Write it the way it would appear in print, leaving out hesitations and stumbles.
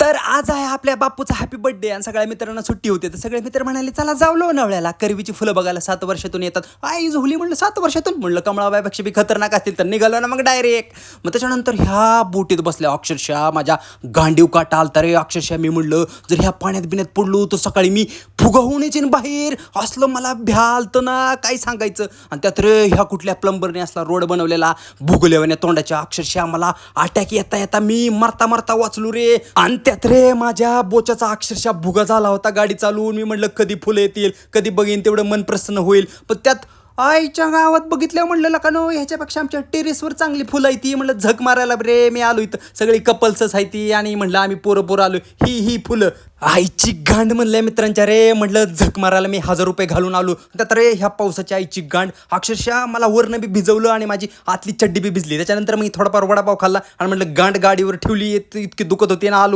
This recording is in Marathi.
तर आज आहे आपल्या बापूचा हॅपी बर्थडे आणि सगळ्या मित्रांना सुट्टी होती. तर सगळे मित्र म्हणाले चला जाऊ लोणावळ्याला, करवीची फुलं बघायला 7 वर्षातून येतात. आई झोली म्हणलं 7 वर्षातून, म्हणलं कमळाबाईपेक्षा बी खतरनाक असतील. तर निघालो ना मग डायरेक्ट. मग त्याच्यानंतर ह्या बोटीत बसल्या, अक्षरशः माझ्या गांडीव काटा आलता रे. अक्षरशः मी म्हणलं जर ह्या पाण्यात बिण्यात पडलो तर सकाळी मी फुगा होऊन येईन बाहेर. असलं मला भ्यालतं ना काय सांगायचं. आणि त्यात रे ह्या कुठल्या प्लंबरने असला रोड बनवलेला भुगल्यावाने तोंडाच्या. अक्षरशः मला अटॅक येता येता मी मरता मरता वाचलो रे. आणि त्यात रे माझ्या बोचाचा अक्षरशः भुगा झाला होता गाडी चालवून. मी म्हणलं कधी फुलं येतील, कधी बघीन तेवढं मन प्रसन्न होईल. पण त्यात आईच्या गावात बघितलं म्हणलं का नो ह्याच्यापेक्षा आमच्या टेरेसवर चांगली फुलं आहे ती. म्हणलं झक मारायला रे मी आलो इथं, सगळी कपल्सच आहे ती. आणि म्हणलं आम्ही पोरं आलो, ही फुलं. आईची गांड म्हणल्या मित्रांच्या रे. म्हटलं झक मारायला मी 1000 रुपये घालून आलो. त्यात रे ह्या पावसाची आईची गांड. अक्षरशः मला वरनं बी भिजवलं आणि माझी आतली चड्डी बी भिजली. त्याच्यानंतर मी थोडाफार वडापाव खाल्ला आणि म्हटलं गांड गाडीवर ठेवली, इतकी दुखत होती ना आलो.